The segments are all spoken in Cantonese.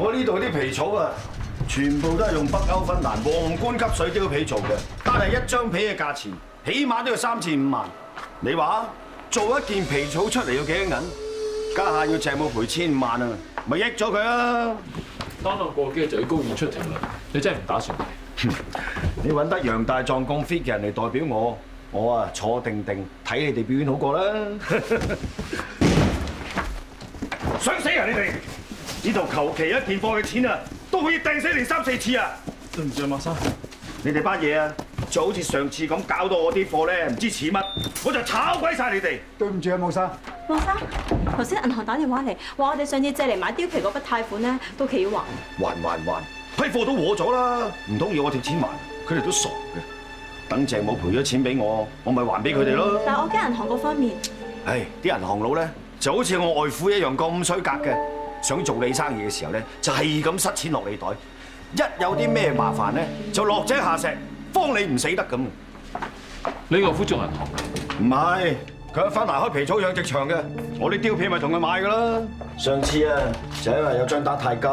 我呢度啲皮草啊，全部都係用北歐芬蘭皇冠級水貂皮做嘅，單係一張皮嘅價錢，起碼都要3至5萬。你話做一件皮草出嚟要幾多銀？家下要鄭武賠1,500萬啊，咪益咗佢啊！單案過幾日就要高院出庭啦，你真係唔打算？你揾得楊大壯咁 fit 嘅人嚟代表我，我啊坐定定睇你哋表演好過啦。想死啊你哋！呢度求其一件貨嘅錢啊，都可以掟死你3、4次啊！對唔住啊，麥生，你哋班嘢啊，就好似上次咁搞到我啲貨咧，唔知似乜，我就炒鬼晒你哋！對唔住啊，莫生。莫生，頭先銀行打電話嚟，話我哋上次借嚟買貂皮嗰筆貸款咧，到期要還。還，批貨都和咗啦，唔通要我貼錢還？佢哋都傻嘅。等鄭武賠咗錢俾我，我咪還俾佢哋咯。但係我驚銀行嗰方面，唉，啲銀行佬咧就好似我外父一樣咁衰格嘅，想做你生意嘅時候咧就係咁塞錢落你袋，一有啲咩麻煩咧就落井下石，慌你唔死得咁。你外父做銀行？唔係，佢喺芬蘭開皮草養殖場嘅，我啲貂皮咪同佢買噶啦。上次啊，就因為有張單太急，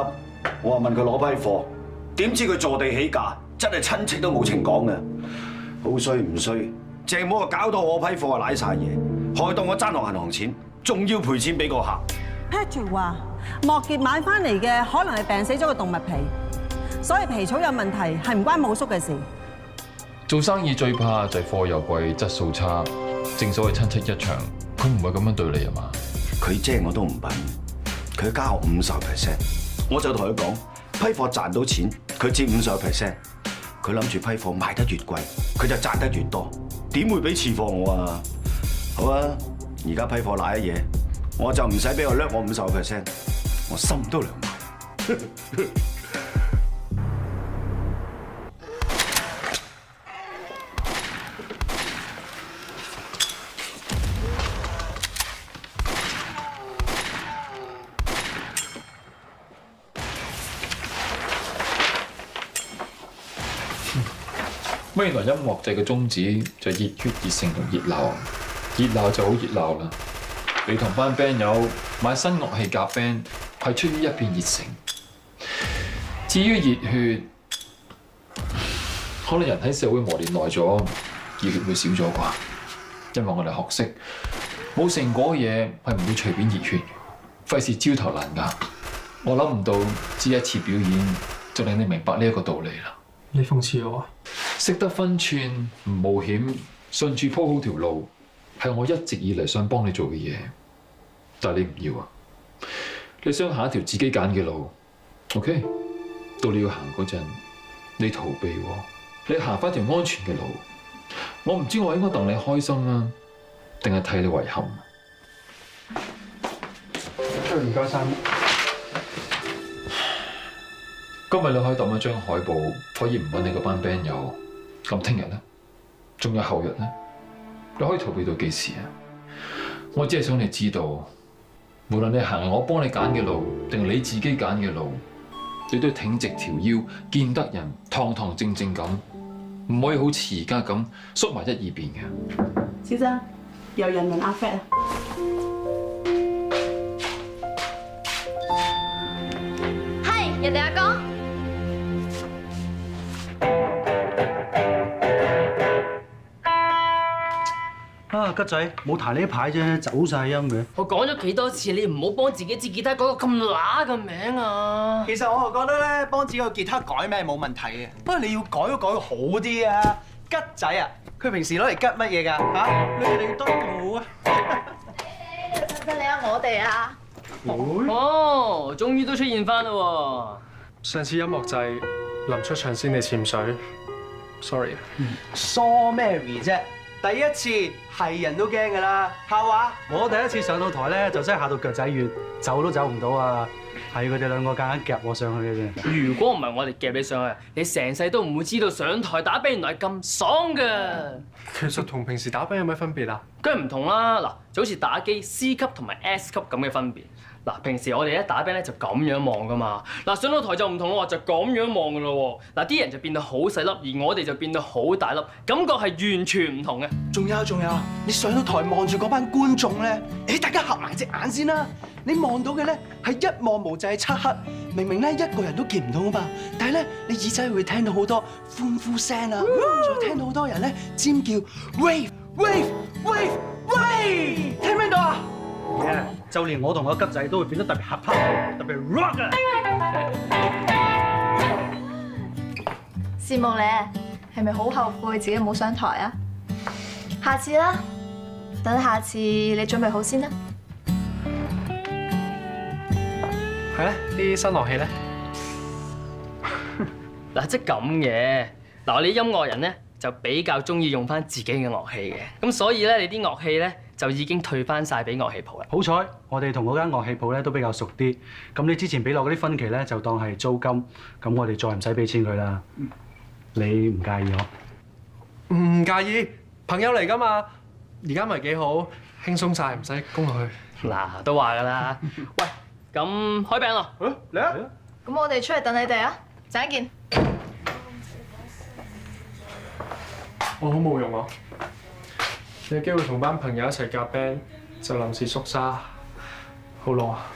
我話問佢攞批貨，點知佢坐地起價，真係親戚都冇情講嘅。好衰唔衰？鄭武啊搞到我批貨啊賴晒嘢，害到我爭落銀行錢，仲要賠錢俾個客。 Patrick 話莫傑買翻嚟嘅可能係病死咗個動物皮，所以皮草有問題係唔關武叔嘅事。做生意最怕就係貨又貴，質素差。正所謂親戚一場，佢唔會咁樣對你啊嘛。佢精我都唔笨，佢加我50%，我就同佢講批貨賺到錢，佢接50%。佢諗住批貨賣得越貴，佢就賺得越多，點會俾次貨我啊？好啊，而家批貨賴一嘢，我就唔使俾我掠我50%，我心都涼埋。乜原來音樂祭嘅宗旨就熱血、熱誠同熱鬧，熱鬧就好熱鬧啦。你同班 band 友買新樂器夾 band 係出於一片熱誠。至於熱血，可能人喺社會磨練耐咗，熱血會少咗啩。因為我哋學識冇成果嘅嘢係唔會隨便熱血，費事焦頭爛額。我諗唔到只一次表演就令你明白呢一個道理啦。你諷刺我啊！識得分寸，唔冒險，順住鋪好條路，係我一直以嚟想幫你做嘅嘢。但係你唔要啊！你想行一條自己揀嘅路 ，OK？ 到你要行嗰陣，你逃避喎，你行翻條安全嘅路。我唔知我應該戥你開心啊，定係替你遺憾？唔該晒。今日你可以抌一張海報，可以唔揾你嗰班 band 友。咁聽日咧，仲有後日咧，你可以逃避到幾時啊？我只係想你知道，無論你行我幫你揀嘅路，定係你自己揀嘅路，你都要挺直條腰，見得人，堂堂正正咁，唔可以好似而家咁縮埋一二邊嘅。小姐，有人問阿 Fat 啊。係，人哋阿哥。啊，吉仔冇彈呢牌啫，走晒音嘅。我講咗幾多次，你唔好幫自己支吉他改個咁乸嘅名啊！其實我就覺得咧，幫自己個吉他改名冇問題嘅，不過你要改都改好啲啊！吉仔啊，佢平時攞嚟吉乜嘢㗎？嚇，你哋都好啊！使唔使理下我哋啊？哦，終於都出現翻啦喎！上次音樂祭臨出場先嚟潛水，sorry 啊。疏 Mary 啫，第一次係人都驚㗎啦，係嘛？我第一次上到台咧，就真係嚇到腳仔軟，走都走唔到啊！係佢哋兩個夾硬夾我上去嘅啫。如果唔係我哋夾你上去，你成世都唔會知道上台打 band 原來係咁爽㗎。其實同平時打 band 有咩分別啊？梗係唔同啦，嗱就好似打機 C 級同埋 S 級咁嘅分別。嗱，平時我哋一打 band 咧就咁樣望噶嘛，嗱上到台就唔同咯，就咁樣望噶咯喎。嗱啲人就變到好細粒，而我哋就變到好大粒，感覺係完全唔同嘅。仲有，你上到台望住嗰班觀眾咧，大家合埋隻眼先啦。你望到嘅咧係一望無際漆黑，明明咧一個人都見唔到啊嘛，但係咧你耳仔會聽到好多歡呼聲啊，再聽到好多人咧尖叫 wave wave wave wave， 聽唔聽到啊？就連我同個吉仔都會變得特別合拍，特別 rock 啊！羨慕你，係咪好後悔自己冇上台啊？下次啦，等下次你準備好先啦。係咧，啲新樂器咧，嗱，即係咁嘅。嗱，我哋音樂人咧就比較中意用翻自己嘅樂器嘅，咁所以咧你啲樂器咧就已經退翻晒俾樂器鋪啦。好彩我哋同嗰間樂器鋪咧都比較熟啲，咁你之前俾落嗰啲分期咧就當係租金，咁我哋再唔使俾錢佢啦。你唔介意嗬？唔介意，朋友嚟㗎嘛。而家咪幾好，輕鬆晒，唔使供落去。嗱，都話㗎啦。喂，咁開餅咯。嚟啊！咁我哋出嚟等你哋啊，陣間見。我好冇用啊！有機會同班朋友一齊夾 band，就臨時縮沙，好攞啊！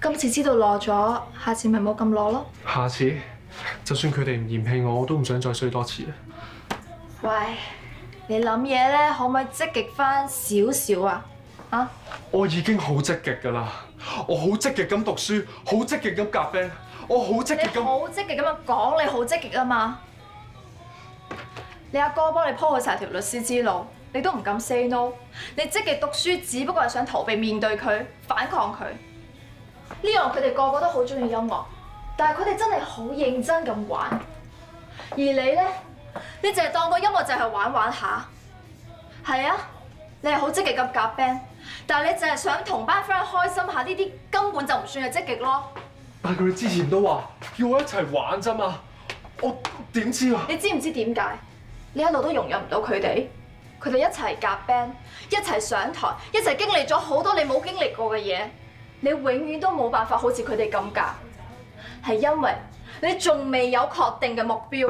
今次知道攞咗，下次咪冇咁攞咯。下次就算佢哋唔嫌棄我，我都唔想再衰多次啊！喂，你諗嘢咧，可唔可以積極翻少少啊？啊！我已經好積極㗎啦，我好積極咁讀書，好積極咁夾 band，我好積極咁。你好積極咁樣講，你好積極啊嘛！你阿哥幫你鋪好晒條律師之路，你都唔敢 say no。你積極讀書，只不過係想逃避面對佢，反抗佢。呢樣佢哋個個都好中意音樂，但係佢哋真係好認真咁玩。而你咧，你淨係當個音樂就係玩玩下。係啊，你係好積極咁夾 band，但係你淨係想同班 friend 開心下，呢啲根本就唔算係積極咯。但係佢哋之前都話要我一齊玩啫嘛，我點知啊？你知唔知點解？你一路都融入唔到佢哋，佢哋一齊夾 band，一齊上台，一齊經歷咗好多你冇經歷過嘅嘢，你永遠都冇辦法好似佢哋咁夾，係因為你仲未有確定嘅目標。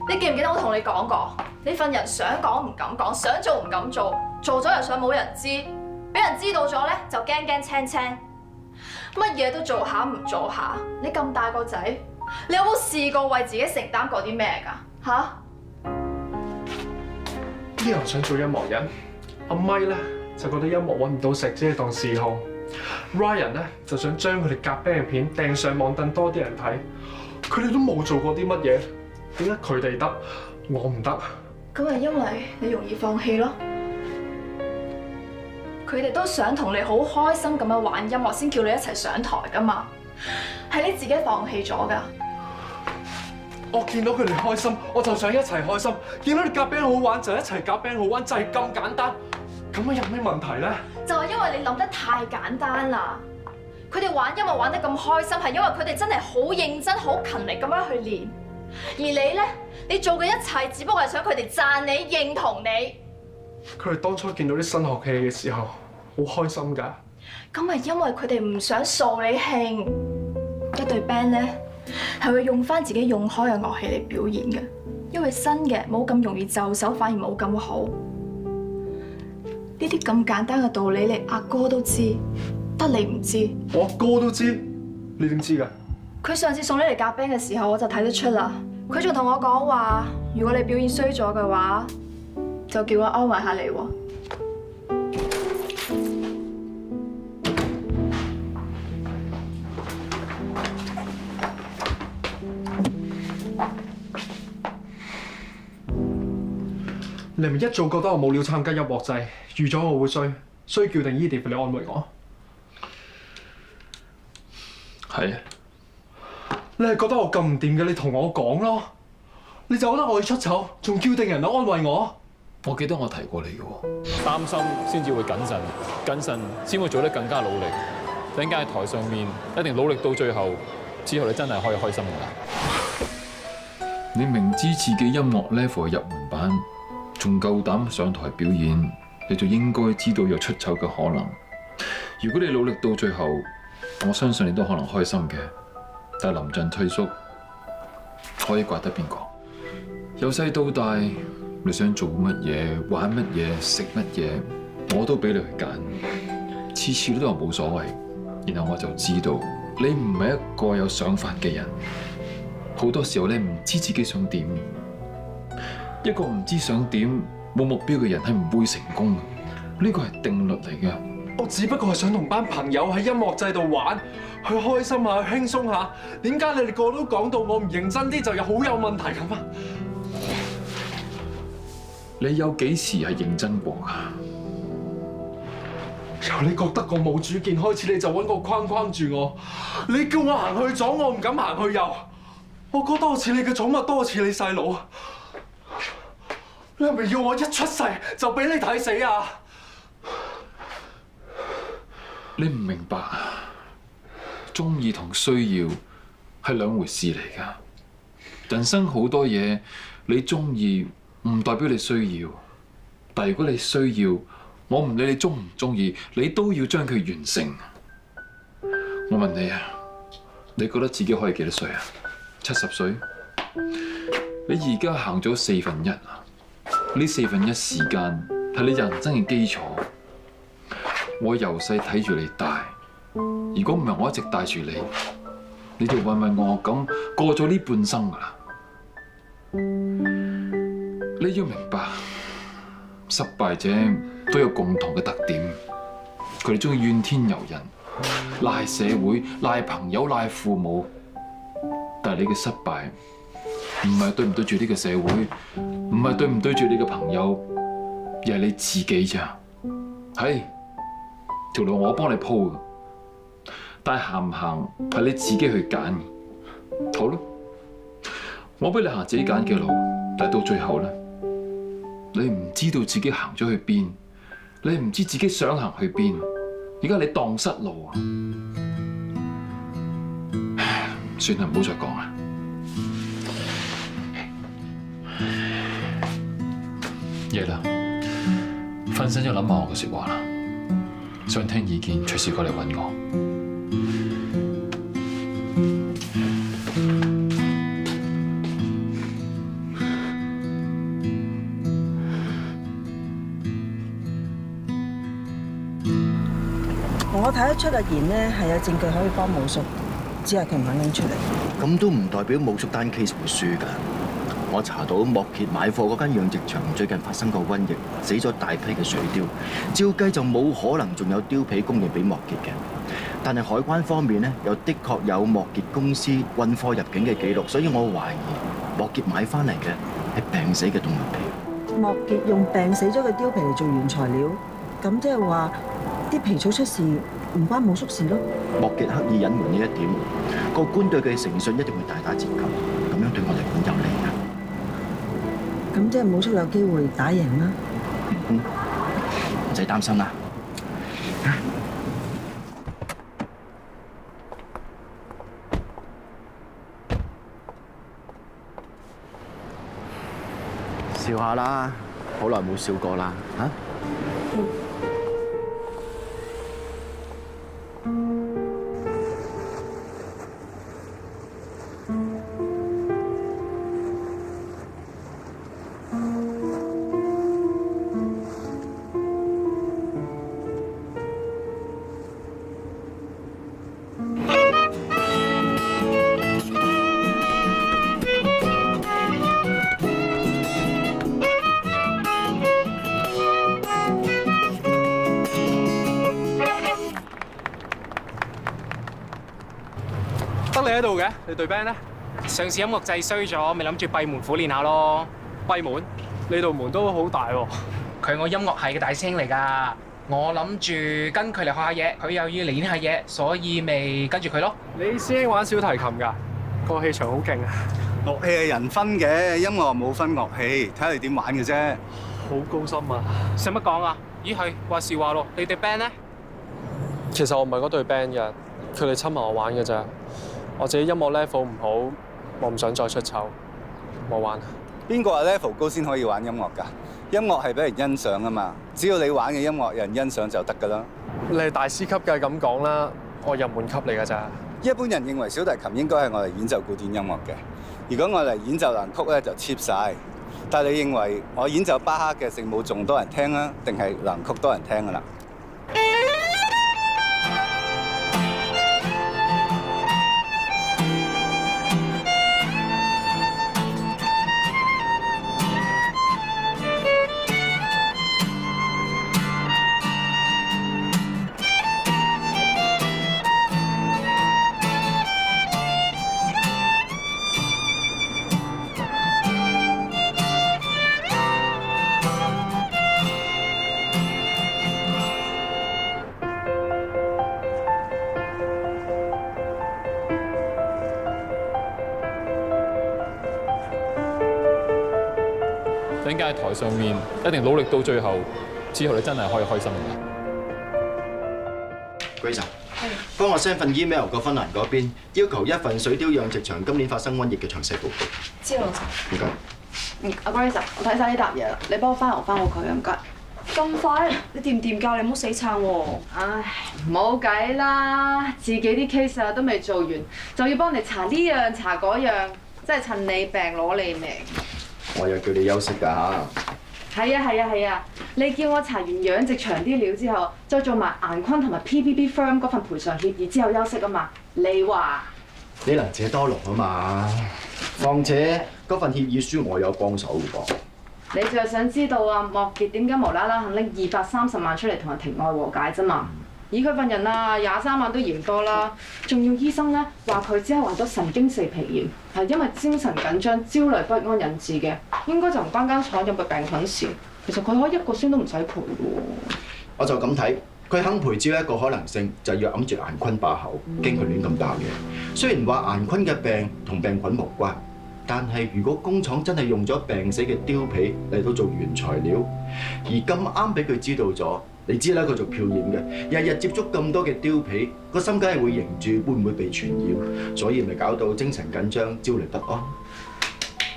你記唔記得我同你講過？你份人想講唔敢講，想做唔敢做，做咗又想冇人知，俾人知道咗咧就驚驚青青，乜嘢都做下唔做下。你咁大個仔，你有冇試過為自己承擔過啲咩㗎？嚇Leo想做音樂人，阿咪咧就覺得音樂揾唔到食，只係當嗜好。Ryan 咧就想將佢哋夾 band 嘅片掟上網，等多啲人睇。佢哋都冇做過啲乜嘢，點解佢哋得，我唔得？咁係因為你容易放棄咯。佢哋都想同你好開心咁樣玩音樂，先叫你一齊上台㗎嘛。係你自己放棄咗㗎。我見到佢哋開心，我就想一齊開心。見到你夾 band 好玩，就一齊夾 band 好玩，就係咁簡單。咁樣有咩問題咧？就係因為你諗得太簡單啦。佢哋玩音樂玩得咁開心，係因為佢哋真係好認真、好勤力咁樣去練。而你咧，你做嘅一切，只不過係想佢哋讚你、認同你。佢哋當初見到啲新學器嘅時候，好開心㗎。咁係因為佢哋唔想掃你興。一隊 band 咧，係會用翻自己用開嘅樂器嚟表演嘅，因為新嘅冇咁容易就手，反而冇咁好。呢啲咁簡單嘅道理，你阿哥都知，得你唔知。我阿哥都知，你點知㗎？佢上次送你嚟夾 band 嘅時候，我就睇得出啦。佢仲同我講話，如果你表演衰咗嘅話，就叫我安慰下你喎。你係咪一早覺得我冇料參加音樂祭，預咗我會衰，所以叫定 Edith 嚟安慰我？係啊。你係覺得我咁唔掂嘅，你同我講咯。你就覺得我要出醜，仲叫定人嚟安慰我？我記得我提過你嘅喎。擔心先至會謹慎，謹慎先會做得更加努力。等間喺台上面一定努力到最後，之後你真係可以開心㗎啦。你明知自己音樂 level 係入門版，仲夠膽上台表演，你就應該知道有出醜嘅可能，如果你努力到最後，我相信你都可能開心嘅。但係臨陣退縮，可以怪得邊個？由細到大，你想做乜嘢、玩乜嘢、食乜嘢，我都俾你去揀，次次都話冇所謂。然後我就知道你唔係一個有想法嘅人，好多時候你唔知自己想點。一個唔知想點、冇目標嘅人係唔會成功嘅，呢個係定律嚟嘅。我只不過係想同班朋友喺音樂祭度玩，去開心下、去輕鬆下。點解你哋個個都講到我唔認真啲就有好有問題咁啊？你有幾時係認真過㗎？由你覺得我冇主見開始，你就揾個框框住我。你叫我行去左，我唔敢行去右。我覺得我似你嘅寵物多過似你細佬。你係咪要我一出世就俾你睇死啊？你唔明白，鍾意同需要係兩回事嚟㗎。人生好多嘢，你鍾意唔代表你需要，但如果你需要，我唔理你鍾唔鍾意，你都要將佢完成。我問你啊，你覺得自己可以幾多歲啊？70歲？你而家行咗1/4啊！呢1/4時間係你人生嘅基礎。我由細睇住你大，如果唔係我一直帶住你，你就渾渾噩噩咁過咗呢半生㗎啦。你要明白，失敗者都有共同嘅特點，佢哋中意怨天尤人，賴社會、賴朋友、賴父母。但係你嘅失敗唔係對唔對住呢個社會，唔係對唔對住你嘅朋友，而係你自己咋。係條路我幫你鋪，但係行唔行係你自己去揀。好啦，我俾你行自己揀嘅路，但係到最後咧，你唔知道自己行咗去邊，你唔知自己想行去邊，而家你蕩失路啊！算啦，唔好再講啦。夜啦，瞓醒就諗下我嘅說話啦。想聽意見，隨時過嚟搵我。我睇得出阿賢咧係有證據可以幫武叔，只係佢唔肯拎出嚟。咁都唔代表武叔單 case 會輸㗎。我查到莫傑買貨嗰間養殖場最近發生過瘟疫，死咗大批嘅水貂，照計就冇可能仲有貂皮供應俾莫傑嘅。但係海關方面咧，又的確有莫傑公司運貨入境嘅記錄，所以我懷疑莫傑買翻嚟嘅係病死嘅動物皮。莫傑用病死咗嘅貂皮嚟做原材料，咁即係話啲皮草出事唔關武叔事咯。莫傑刻意隱瞞呢一點，個官對佢嘅誠信一定會大打折扣，咁樣對我嚟講有利㗎。咁即係武叔有機會打贏啦。唔使擔心啦。笑下啦，好耐冇笑過啦，嚇！得你喺度嘅，你隊 band 咧？上次音樂祭衰咗，咪諗住閉門苦練下咯。閉門？你道門都好大喎。佢係我音樂系嘅大師兄嚟㗎，我諗住跟佢嚟學下嘢，佢又要嚟練下嘢，所以咪跟住佢咯。你師兄玩小提琴㗎？個氣場好勁啊！樂器係人分嘅，音樂冇分樂器，睇下你點玩嘅啫。好高深啊！使乜講啊？咦係話時話咯，你哋 band 咧？其實我唔係嗰隊 band 嘅，佢哋侵埋我玩嘅咋。我自己音樂 level 唔好，我唔想再出醜，冇玩。邊個話 level 高先可以玩音樂㗎？音樂係俾人欣賞啊嘛，只要你玩嘅音樂有人欣賞就得㗎啦。你係大師級嘅咁講啦，我入門級嚟㗎咋。一般人認為小提琴應該係我嚟演奏古典音樂嘅，如果我嚟演奏難曲咧就 cheap 晒。但係你認為我演奏巴克嘅聖母仲多人聽啊，定係難曲多人聽㗎啦？等間喺台上面一定努力到最後，之後你真係可以開心嘅。 Grace， 幫我 send 份 email 個芬蘭嗰邊，要求一份水貂養殖場今年發生瘟疫嘅詳細報告。知道老師。唔該。阿 Grace， 我睇晒呢沓嘢啦，你幫我翻好佢啊，唔該。咁快？你掂唔掂㗎？你唔好死撐喎。唉，冇計啦，自己啲 case 啊都未做完，就要幫你查呢樣查嗰樣，真係趁你病攞你命。我又叫你休息㗎嚇。係啊！你叫我查完養殖場啲料之後，再做埋顏坤同埋 PPP Firm 嗰份賠償協議之後休息啊嘛？你話？你能者多勞啊嘛。況且嗰份協議書我有幫手㗎噃。你就係想知道啊，莫傑點解無啦啦肯拎230萬出嚟同人庭外和解啫嘛？以佢份人啊，23萬都嫌多啦。仲要醫生咧話佢只係患咗神經四皮炎，係因為精神緊張、焦慮不安引致嘅，應該就唔關間廠有冇病菌事。其實佢可以1個先都唔使賠喎。我就咁睇，佢肯賠只有一個可能性，就係要揞住顏坤把口，驚佢亂咁爆嘢。雖然話顏坤嘅病同病菌無關，但係如果工廠真係用咗病死嘅貂皮嚟到做原材料，而咁啱俾佢知道咗。你知啦，佢做漂染嘅，日日接觸咁多嘅貂皮，個心梗係會凝住，會唔會被傳染？所以咪搞到精神緊張、焦慮不安。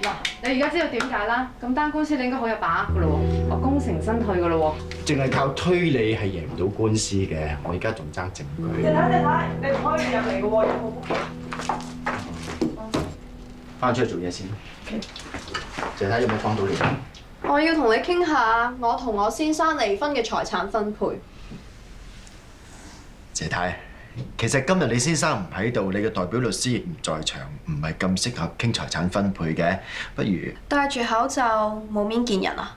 嗱，你而家知道點解啦？咁單官司你應該好有把握噶咯喎，我功成身退噶咯喎。淨係靠推理係贏唔到官司嘅，我而家仲爭證據。謝太，你唔可以入嚟嘅喎，有冇？翻出去做嘢先。謝太有冇幫到你？我要同你傾下我同我先生離婚嘅財產分配。謝太，其實今日你先生唔喺度，你嘅代表律師亦唔在場，唔係咁適合傾財產分配嘅，不如戴住口罩冇面見人啊！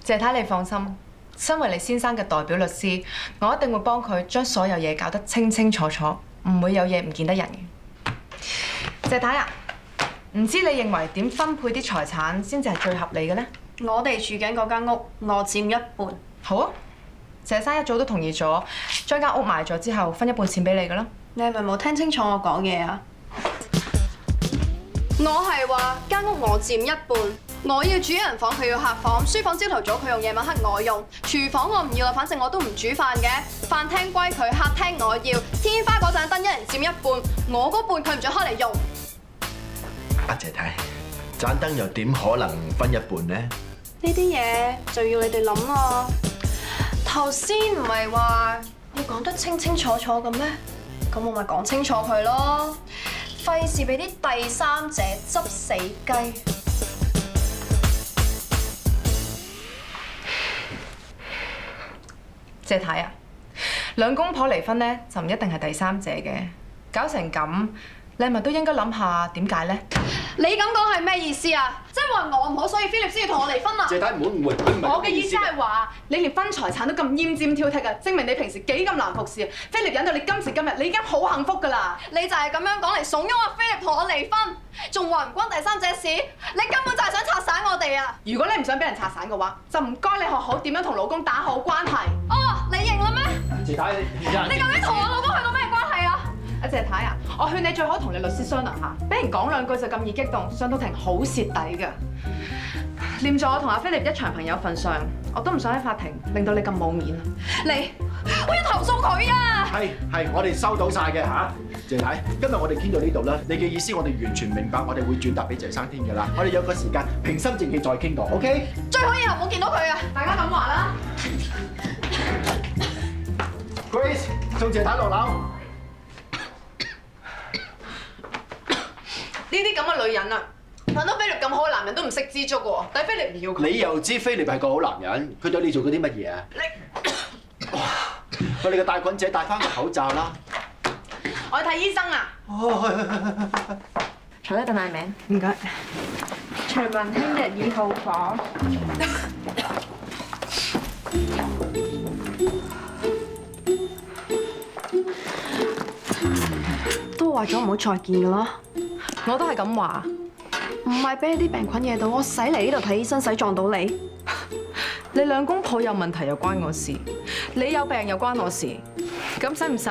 謝太，你放心，身為你先生嘅代表律師，我一定會幫佢將所有嘢搞得清清楚楚，唔會有嘢唔見得人嘅。謝太啊！唔知你認為點分配啲財產先至係最合理嘅呢？我哋住緊嗰間屋，我佔1半。好啊，謝生一早都同意咗，將間屋賣咗之後分1半錢俾你㗎啦。你係咪冇聽清楚我講嘢啊？我係話間屋我佔1半，我要主人房，佢要客房，書房朝頭早佢用，夜晚黑我用，廚房我唔要啦，反正我都唔煮飯嘅，飯廳歸佢，客廳我要，天花嗰盞燈一人佔1半，我嗰半佢唔准開嚟用。阿謝太，盞燈又點可能分1半呢？呢啲嘢就要你哋諗啦。頭先唔係話要講得清清楚楚嘅咩？咁我咪講清楚佢咯，費事俾啲第三者執死雞。謝太啊，兩公婆離婚咧就唔一定係第三者嘅，搞成咁。你係咪都應該諗下點解咧？你咁講係咩意思啊？即係話我唔好，所以菲力先要同我離婚啊？謝太唔好誤會，我嘅意思係話，你連分財產都咁奄尖挑剔啊，證明你平時幾咁難服侍啊！菲力忍到你今時今日，你已經好幸福㗎啦！你就係咁樣講嚟慫恿阿菲力同我離婚，仲話唔關第三者事，你根本就係想拆散我哋啊！如果你唔想俾人拆散嘅話，就唔該你學好點樣同老公打好關係。哦，你認啦咩？謝太，你究竟同我老公係個咩關係啊？阿謝太啊，我勸你最好同你律師商量下，俾人講兩句就咁易激動，上到庭好蝕底㗎。念在我同阿菲力一場朋友份上，我都唔想喺法庭令到你咁冇面啊！你我要投訴佢啊！係，我哋收到晒嘅嚇。謝太，今日我哋傾到呢度啦，你嘅意思我哋完全明白，我哋會轉達俾謝生添㗎啦。我哋有個時間平心靜氣再傾過 ，OK？ 最好以後冇見到佢啊！大家咁話啦。Grace， 送謝太落樓。呢啲咁嘅女人啊，揾到菲力咁好嘅男人都唔識知足喎，但係菲力唔要佢。你又知菲力係個好男人，佢對你做過啲乜嘢啊？哇！喂，你個大滾姐戴翻個口罩啦！我去睇醫生啊！坐低等嗌名。唔該。徐文聽日2號房。都話咗唔好再見㗎啦，我都係咁話。唔係俾你啲病菌惹到，我使嚟呢度睇醫生，使撞到你。你兩公婆有問題又關我事，你有病又關我事。咁使唔使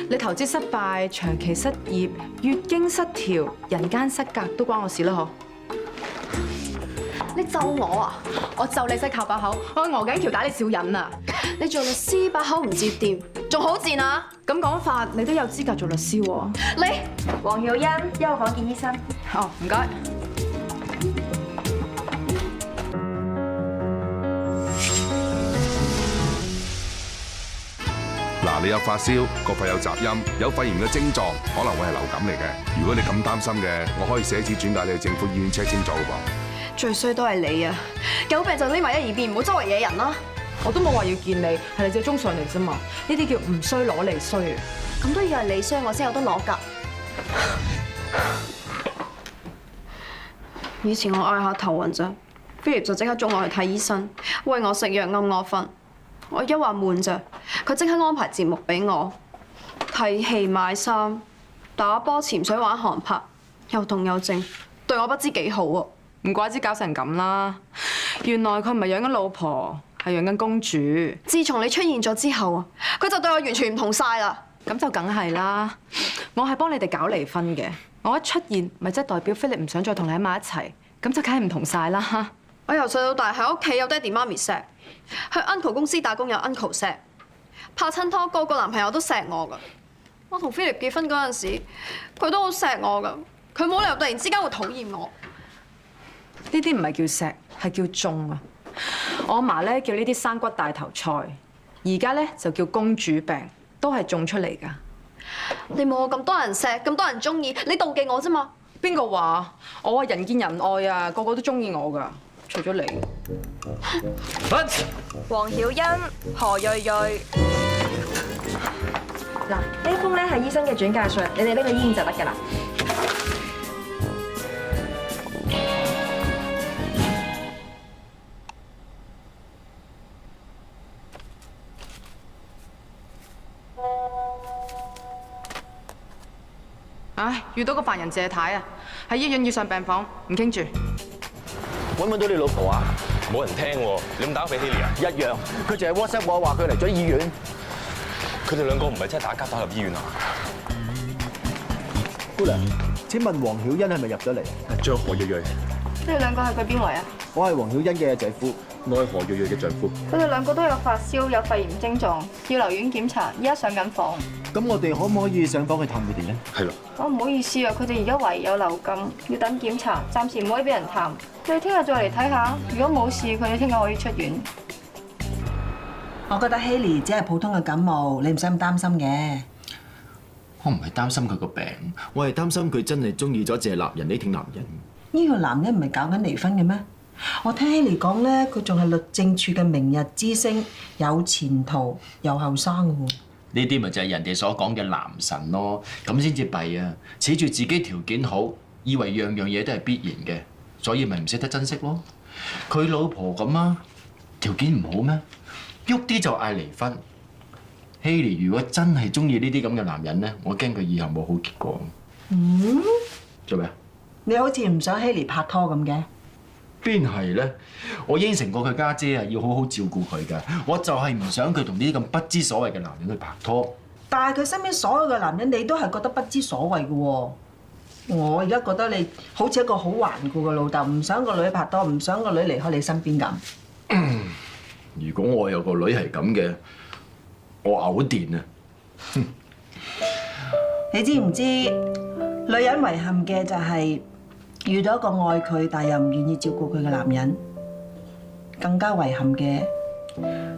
你投資失敗、長期失業、月經失調、人間失格都關我事啦？嗬？你咒我啊！我咒你識靠把口，我鵝頸橋打你小人啊！你做律師把口唔接掂，仲好賤啊！咁講法，你都有資格做律師喎。你黃曉欣，1號房見醫生。哦，唔該。嗱，你有發燒，個肺有雜音，有肺炎嘅症狀，可能會係流感嚟嘅。如果你咁擔心嘅，我可以寫紙轉介你去政府醫院 check 清楚噃。最衰都係你啊！有病就匿埋一邊，唔好周圍惹人啦。我都冇話要見你，係你借鐘上嚟啫嘛。呢啲叫唔衰攞嚟衰啊！咁都要係你衰，我先有得攞㗎。以前我嗌下頭暈咋，Philip 就即刻捉我去睇醫生，餵我食藥暗我瞓。我一話悶咋，佢即刻安排節目俾我睇戲、買衫、打波、潛水、玩航拍，又動又靜，對我不知幾好喎。唔怪之搞成咁啦，原來佢唔係養緊老婆，係養緊公主。自從你出現咗之後啊，佢就對我完全唔同晒啦。咁就梗係啦，我係幫你哋搞離婚嘅，我一出現咪即係代表 Philip 唔想再同你喺埋一齊，咁就梗係唔同晒啦。我由細到大喺屋企有爹哋媽咪錫，去 uncle 公司打工有 uncle 錫，拍親拖個個男朋友都錫我噶。我同 Philip 結婚嗰陣時，佢都好錫我噶，佢冇理由突然之間會討厭我。呢啲唔係叫錫，係叫縱啊！我阿嫲咧叫呢啲生骨大頭菜，而家咧就叫公主病，都係種出嚟噶。你冇我咁多人錫，咁多人中意，你妒忌我啫嘛？邊個話？我話人見人愛啊，個個都中意我噶，除咗你。黃曉欣、何瑞瑞。嗱，呢封咧係醫生嘅轉介信，你哋拎去醫院就得㗎啦。唉，遇到個煩人謝太啊，喺醫院要上病房，唔傾住。揾唔揾到你老婆啊？冇人聽喎，你咁打俾 Haley 啊？一樣，佢淨係 WhatsApp 我話佢嚟咗醫院。佢哋兩個唔係真係打交打入醫院啊？姑娘，請問黃曉欣係咪入咗嚟？張何瑞瑞。你哋兩個係佢邊位啊？我係黃曉欣嘅姐夫，我係何瑞瑞嘅丈夫。佢哋兩個都有發燒，有肺炎症狀，要留院檢查，依家上緊房。咁我哋可唔可以上房去探佢哋咧？係咯。唔好意思啊，佢哋而家懷疑有流感，要等檢查，暫時唔可以俾人探。你哋聽日再嚟睇下，如果冇事，佢哋聽日可以出院。我覺得 Haley 只係普通嘅感冒，你唔使咁擔心嘅。我唔係擔心佢個病，我係擔心佢真係中意咗謝立人呢條男人。呢個男人唔係搞緊離婚嘅咩？我聽 Haley 講咧，佢仲係律政處嘅明日之星，有前途又後生嘅喎。呢啲咪就係人哋所講嘅男神咯，咁先至弊啊！恃住自己條件好，以為樣樣嘢都係必然嘅，所以咪唔識得珍惜咯。佢老婆咁啊，條件唔好咩？喐啲就嗌離婚。Haley 如果真係中意呢啲咁嘅男人咧，我驚佢以後冇好結果。做咩啊？你好似唔想 Haley 拍拖咁嘅？邊係咧？我應承過佢家姐啊，要好好照顧佢㗎。我就係唔想佢同呢啲咁不知所謂嘅男人去拍拖。但係佢身邊所有嘅男人，你都係覺得不知所謂嘅喎。我而家覺得你好似一個好頑固嘅老豆，唔想個女拍拖，唔想個女離開你身邊咁。如果我有個女係咁嘅，我嘔電啊！你知唔知女人遺憾嘅就係遇到一個愛佢但又唔願意照顧佢嘅男人，更加遺憾嘅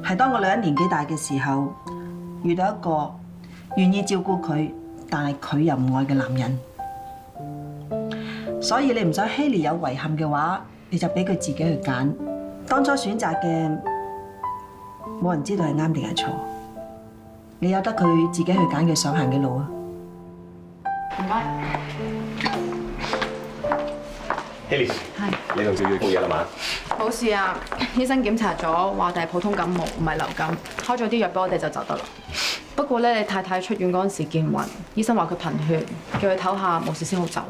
係當個女人年紀大嘅時候，遇到一個願意照顧佢但係佢又唔愛嘅男人。所以你唔想希莉有遺憾嘅話，你就俾佢自己去揀。當初選擇嘅冇人知道係啱定係錯，你由得佢自己去揀佢想行嘅路啊！唔該。Haley，你同小月冇嘢啦嘛？冇事啊，醫生檢查咗，話我哋係普通感冒，唔係流感，開咗啲藥俾我哋就走得啦。不過咧，你太太出院嗰陣時見暈，醫生話佢貧血，叫佢唞下，冇事先好走。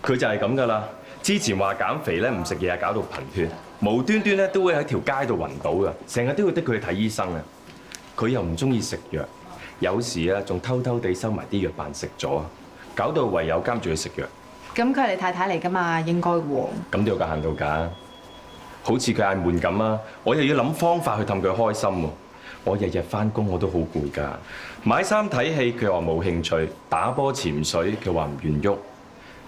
佢就係咁噶啦。之前話減肥咧，唔食嘢啊，搞到貧血，無端端咧都會喺條街度暈倒噶，成日都要逼佢去睇醫生啊。佢又唔中意食藥，有時啊仲偷偷地收埋啲藥扮食咗，搞到唯有監住佢食藥。咁佢係你太太嚟㗎嘛，應該喎。咁都有個限度㗎。好似佢嗌悶咁啊，我又要諗方法去氹佢開心喎。我日日翻工我都好攰㗎，買衫睇戲佢話冇興趣，打波潛水佢話唔願喐。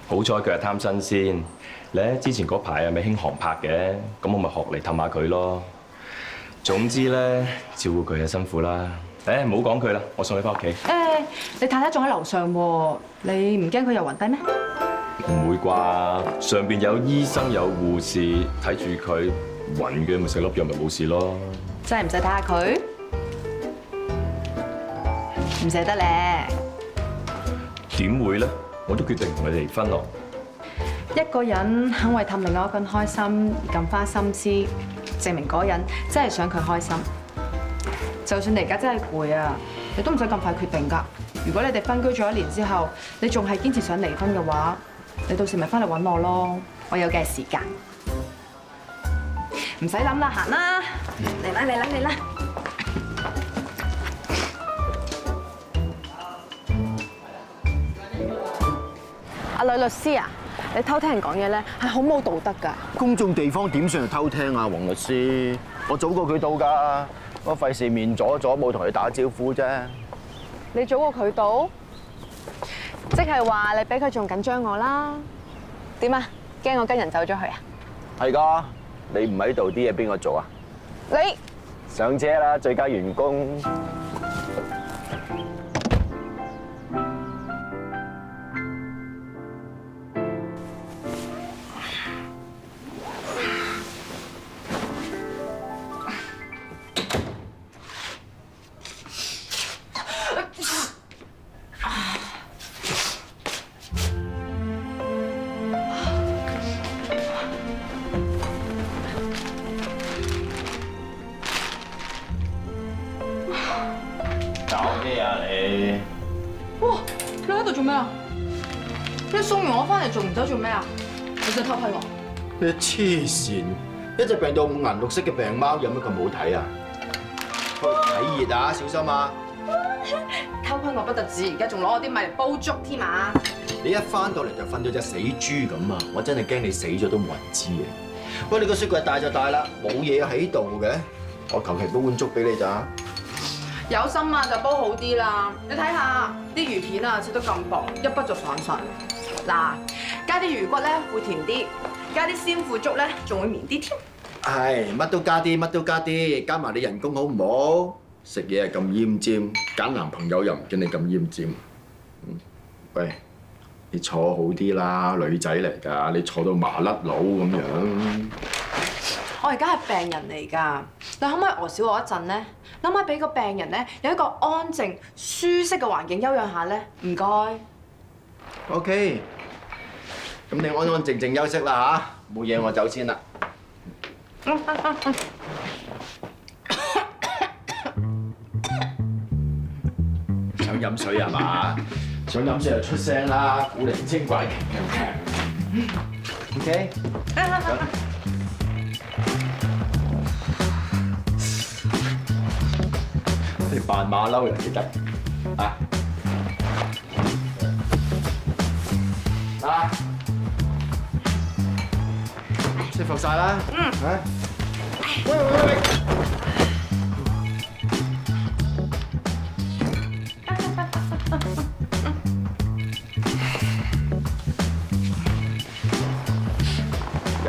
好彩佢係貪新鮮。咧之前嗰排啊咪興航拍嘅，咁我咪學嚟氹下佢咯。總之咧，照顧佢就辛苦啦。誒唔好講佢啦，我送你翻屋企。你太太仲喺樓上喎，你唔驚佢又暈低咩？唔會啩？上邊有醫生有護士睇住佢，暈嘅咪食粒藥咪冇事咯。真係唔使睇下佢，唔捨得咧。點會咧？我都決定同佢離婚咯。一個人肯為氹另外一個人開心而咁花心思，證明嗰人真係想佢開心。就算你而家真係攰啊，你都唔使咁快決定㗎。如果你哋分居咗1年之後，你仲係堅持想離婚嘅話，你到時咪翻嚟揾我咯，我有嘅時間。唔使諗啦，行啦，嚟啦嚟啦嚟啦！阿女律師啊，你偷聽人講嘢咧係好冇道德㗎。公眾地方點算係偷聽啊，黃律師？我早過佢到㗎，我費事面阻阻冇同佢打招呼啫。你早過佢到，即係話你比佢仲緊張我啦？點啊？驚我跟人走咗去啊？係㗎，你唔喺度啲嘢邊個做啊？你上車啦，最佳員工。哇！你喺度做咩啊？你送完我翻嚟仲唔走做咩啊？你想偷窺我？你黐線！一隻病到5顏6色嘅病貓有乜咁好睇啊？睇熱啊，小心啊！偷窺我不特止，而家仲攞我啲米嚟煲粥添啊！你一翻到嚟就瞓到隻死豬咁啊！我真係驚你死咗都冇人知啊！喂，你個雪櫃大就大啦，冇嘢喺度嘅，我求其煲碗粥俾你咋？有心啊，就煲好啲啦。你睇下啲魚片啊，切得咁薄，一筆就散晒。嗱，加啲魚骨咧會甜啲，加啲鮮腐竹咧仲會綿啲添。係，乜都加啲，乜都加啲，加埋你人工好唔好？食嘢係咁奄尖，揀男朋友又唔見你咁奄尖。喂，你坐好啲啦，女仔嚟㗎，你坐到麻甩佬咁樣。我而家係病人嚟㗎，你可唔可以餓少我一陣咧？諗下俾個病人咧有一個安靜、舒適嘅環境休養下咧，唔該。OK，咁你安安靜靜休息啦嚇，冇嘢我走先啦。想飲水係嘛？想飲水就出聲啦，古靈精怪，強。OK。你扮馬騮又記得啊！啊！舒服晒啦。啊！喂！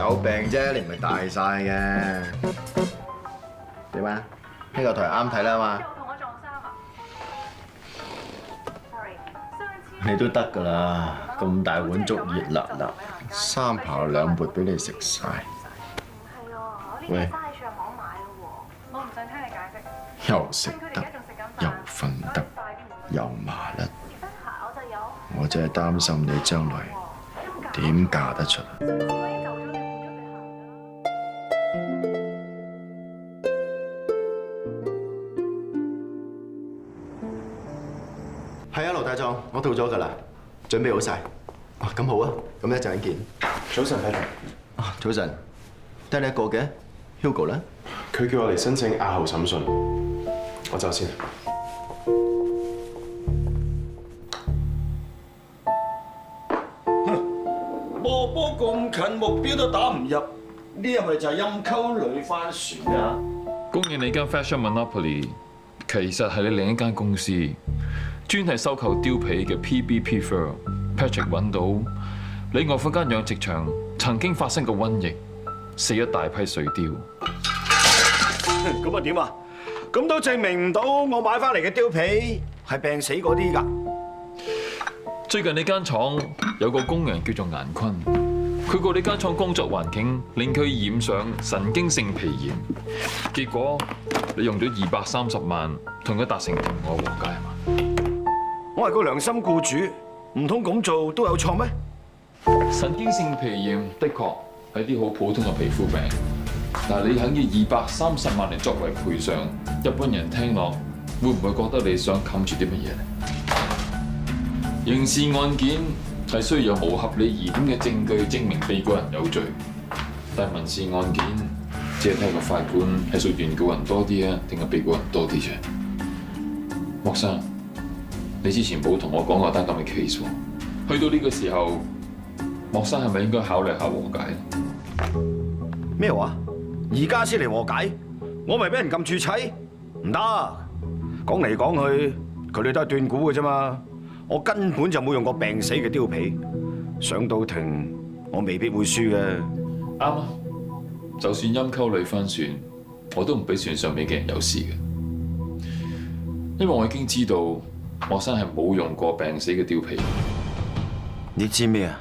有病啫，你唔係大晒嘅。點啊？呢個台啱睇啦嘛？你都得㗎啦，咁大碗粥熱辣辣，3刨2撥俾你食晒。喂，我唔想聽你解釋。又食得，又瞓得，又麻甩，我真係擔心你將來點嫁得出。係啊，盧大壯，我到咗㗎啦，準備好晒。啊，咁好啊，咁一陣見。早晨，輝哥。啊，早晨。得你一個嘅 Hugo 咧？佢叫我嚟申請押後審訊，我走先。波波咁近，目標都打唔入，呢係咪就係陰溝女翻船啊？供應你間 Fashion Monopoly， 其實係你另一間公司，專係收購貂皮嘅 PBP Fur。Patrick 揾到你外父間養殖場曾經發生過瘟疫，死一大批水貂。咁啊點啊？咁都證明唔到我買翻嚟嘅貂皮係病死嗰啲㗎。最近呢間廠有個工人叫做顏坤，佢告呢間廠工作環境令佢染上神經性皮炎，結果你用咗230萬同佢達成庭外和解係嘛？我係個良心僱主，唔通咁做都有錯咩？神經性皮炎的確係啲好普通嘅皮膚病，但係你肯要230萬嚟作為賠償，一般人聽落會唔會覺得你想冚住啲乜嘢咧？刑事案件係需要有無合理疑點嘅證據證明被告人有罪，但係民事案件只係睇個法官係屬原告人多啲啊，定係被告人多啲啫。莫生，你之前冇同我講過單咁嘅 case 喎，去到呢個時候，莫生係咪應該考慮下和解？咩話？而家先嚟和解？我咪俾人撳住砌？唔得！講嚟講去，佢哋都係斷估嘅啫嘛。我根本就冇用過病死嘅貂皮，上到庭我未必會輸嘅。啱啊！就算陰溝女翻船，我都唔俾船上面嘅人有事嘅，因為我已經知道莫生係冇用過病死嘅貂皮。你知咩啊？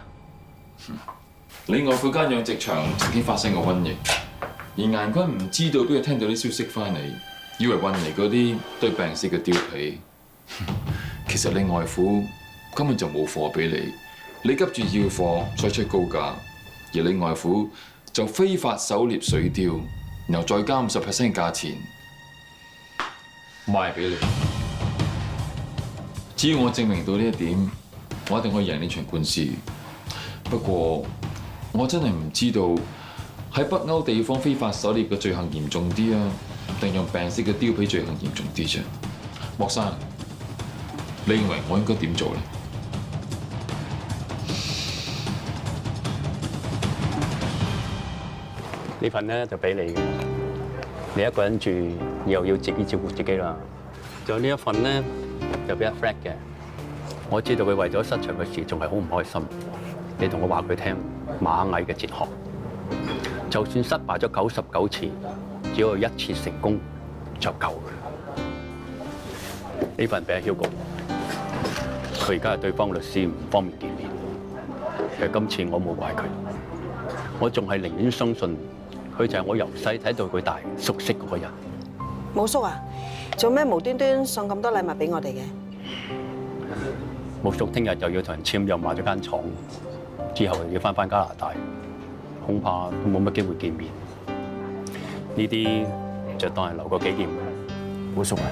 你外父間養殖場曾經發生過瘟疫，而顏坤唔知道，俾佢聽到啲消息翻嚟，以為運嚟嗰啲都係病死嘅貂皮。其實你外父根本就冇貨俾你，你急住要貨再出高價，而你外父就非法狩獵水貂，然後再加50% 價錢賣俾你。只要我證明到呢一點，我一定可以贏呢場官司。不過我真係唔知道喺北歐地方非法狩獵嘅罪行嚴重啲啊，定用病死嘅貂皮罪行嚴重啲啫？莫生，你認為我應該點做咧？呢份咧就俾你嘅，你一個人住又要自己照顧自己啦。仲有呢一份咧就俾阿 Fred 嘅，我知道佢為咗失場嘅事仲係好唔開心。你同我話佢聽螞蟻嘅哲學，就算失敗咗99次，只要1次成功就夠嘅。呢份俾阿 Hugo。佢而家係對方律師，唔方便見面。其實今次我冇怪佢，我仲係寧願相信佢就係我由細睇到佢大熟悉嗰個人。冇叔啊，做咩無端端送咁多禮物俾我哋嘅？冇叔聽日又要同人簽約買咗間廠，之後又要翻加拿大，恐怕都冇乜機會見面。呢啲就當係留個紀念。冇叔啊！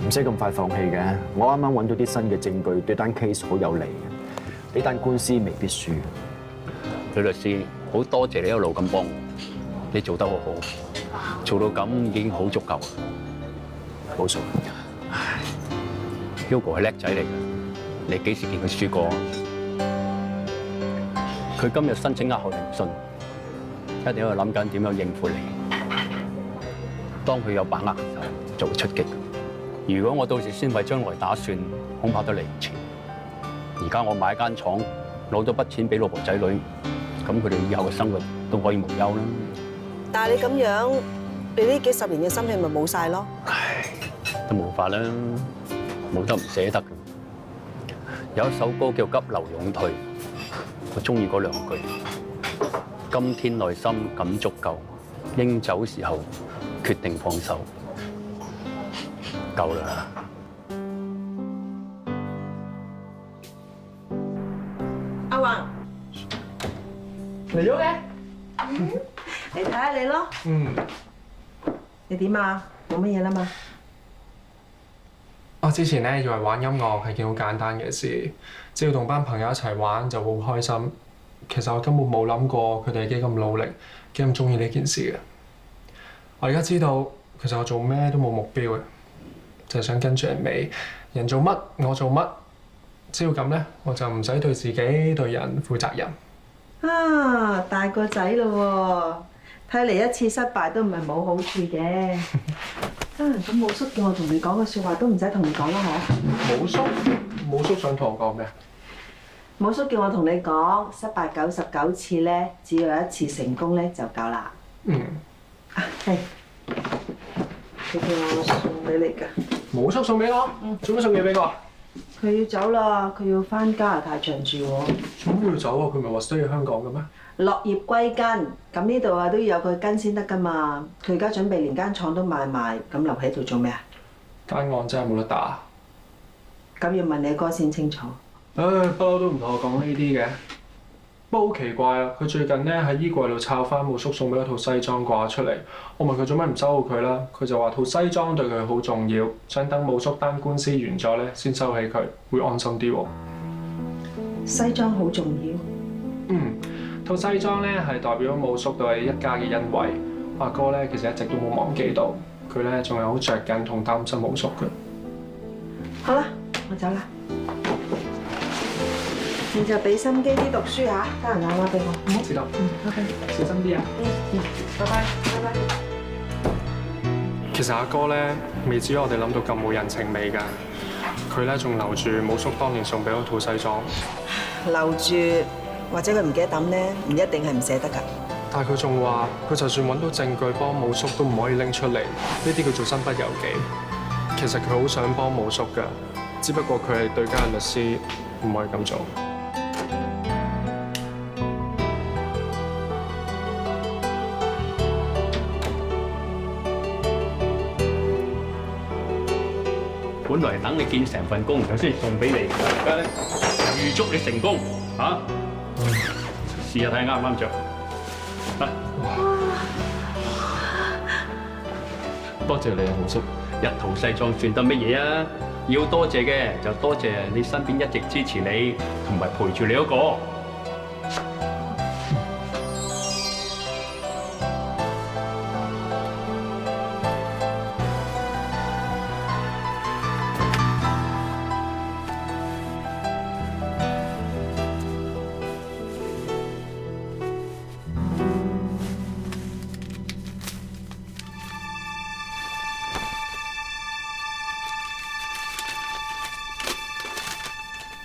唔使咁快放棄嘅，我啱啱揾到啲新嘅證據，對單 case 好有利嘅，呢單官司未必輸。呂律師，好多謝你一路咁幫我，你做得好好，做到咁已經好足夠。冇錯。Hugo 係叻仔嚟嘅，你幾時見佢輸過？佢今日申請押後聆訊，一定喺度諗緊點樣應付你。當佢有把握嘅時候，就會出擊。如果我到時先為將來打算，恐怕都嚟唔切。而家我買間廠，攞咗筆錢俾老婆仔女，咁佢哋以後嘅生活都可以無憂啦。但係你咁樣，你呢幾十年嘅心血咪冇晒咯？都冇法啦，冇得唔捨得嘅。有一首歌叫《急流勇退》，我中意嗰2句：今天內心感足夠，應走時候決定放手，夠啦。阿宏嚟咗嘅，你睇下你咯。你點啊？冇乜嘢啦嘛？我之前咧以為玩音樂係件好簡單嘅事，只要同班朋友一齊玩就會好開心。其實我根本冇諗過佢哋幾咁努力，幾咁中意呢件事嘅。我而家知道，其實我做咩都冇目標嘅，就係想跟住人尾，人做乜我做乜。只要咁咧，我就唔使對自己對人負責任。啊，大個仔咯喎，睇嚟一次失敗都唔係冇好處嘅。咁武叔叫我同你講嘅説話都唔使同你講啦，嗬？武叔想同我講咩？武叔叫我同你講，失敗99次咧，只要有1次成功咧就夠啦。係，佢叫我送俾你㗎。武叔送俾我？做咩送嘢俾我？佢要走啦，佢要翻加拿大長住喎。做咩要走啊？佢唔係話 stay 喺香港嘅咩？落葉歸根，咁呢度啊都要有佢根先得㗎嘛。佢而家準備連間廠都賣埋，咁留喺度做咩啊？間案真係冇得打。咁要問你哥先清楚。唉，不嬲都唔同我講呢啲嘅。不過好奇怪啊！佢最近咧喺衣櫃度摷翻武叔送俾一套西裝掛出嚟。我問佢做咩唔收好佢啦，佢就話套西裝對佢好重要，想等武叔單官司完咗咧先收起佢，會安心啲喎。西裝好重要。套西裝咧係代表武叔對一家嘅恩惠。阿哥咧其實一直都冇忘記到，佢咧仲係好着緊同擔心武叔嘅。好啦，我走啦。你就俾心機啲讀書嚇，得閒打電話俾我，好冇？知道。OK，小心啲啊。拜拜，拜拜。其實阿哥咧未至於我哋諗到咁冇人情味㗎，佢咧仲留住武叔當年送俾我套西裝。留住或者佢唔記得抌咧，唔一定係唔捨得㗎。但係佢仲話，佢就算揾到證據幫武叔都唔可以拎出嚟，呢啲叫做身不由己。其實佢好想幫武叔㗎，只不過佢係對家嘅律師，唔可以咁做。本來等你見成份工，佢先送俾你，而家咧預祝你成功嚇。試下睇啱唔啱着。多謝你啊，武叔。一套西裝算得乜嘢啊？要多謝嘅就多謝你身邊一直支持你同埋陪住你嗰個。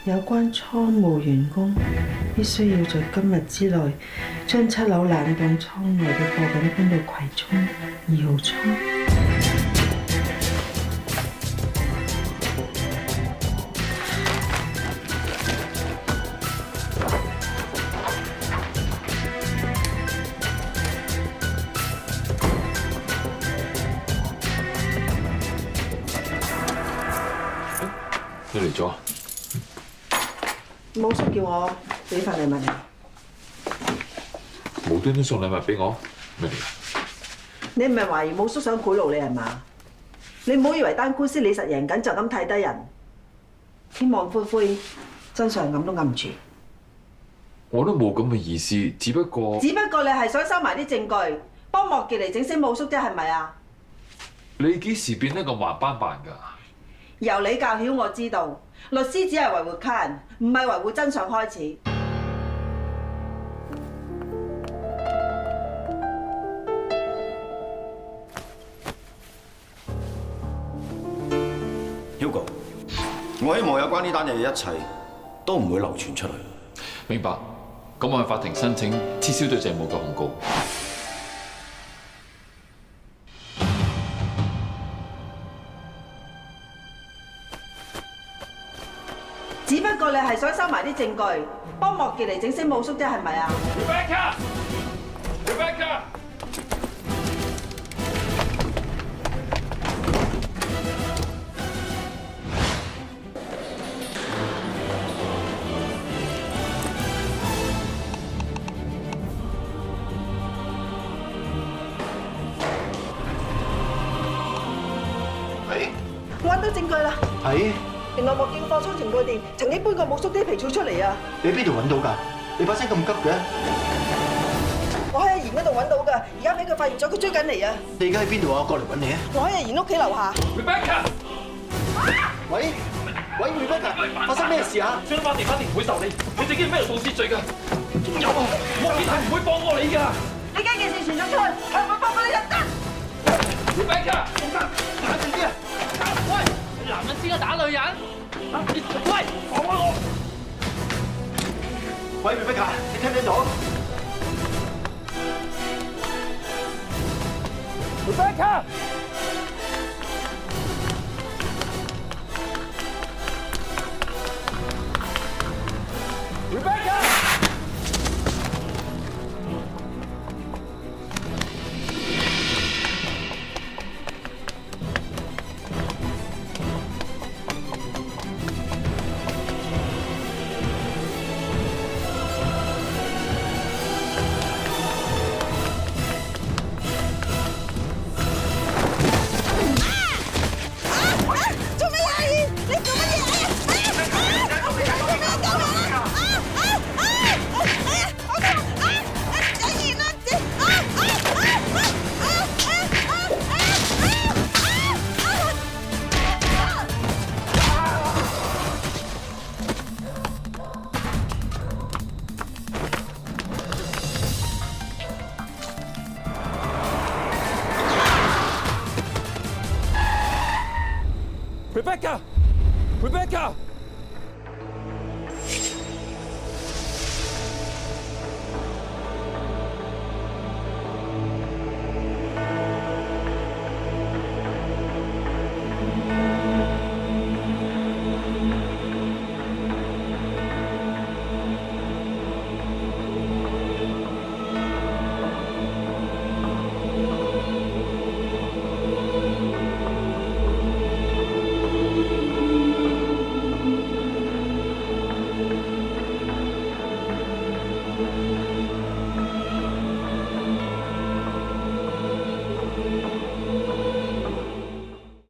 有關倉務員工必須要在今日之內將7樓冷凍倉內嘅貨品搬到葵涌2號倉。你嚟咗？武叔叫我俾份禮物你。無端端送禮物俾我，咩嚟？你唔係懷疑武叔想賄賂你係嘛？你唔好以為單官司你實贏緊就咁睇低人，天網恢恢，真相揞都揞唔住。我都冇咁嘅意思，只不過你係想收埋啲證據，幫莫傑嚟整死武叔啫，係咪啊？你幾時變得咁橫斑扮㗎？由你教曉我知道，律師只係維護客人，唔係維護真相開始。Hugo，我希望有關呢單嘢嘅一切都唔會流傳出嚟。明白。咁我向法庭申請撤銷對鄭武嘅控告。只不過你係想收埋啲證據，幫莫傑嚟整死武叔啫，係咪啊 Rebecca！ 我揾到證據啦！係，原來莫傑嘅貨倉情報店曾經搬過武叔啲皮草出嚟啊！你喺邊度揾到㗎？你把聲咁急嘅？我喺阿賢嗰度揾到㗎，而家俾佢發現咗，佢追緊嚟啊！你而家喺邊度啊？過嚟揾你啊！我喺阿賢屋企樓下。Rebecca！ 喂 Rebecca， 發生咩事啊？張法庭唔會受理，你自己係咩盜竊罪㗎？仲有啊，莫傑係唔會放過你㗎！你將件事傳咗出去，係唔會放過你就得。Rebecca！ 冷靜啲啊！喂，男人先該打女人。喂，放開我！喂 Rebecca， 你聽唔聽到 ？Rebecca！ Rebecca！ 做咩啊？阿賢，你做乜嘢啊？Rebecca！ Rebecca！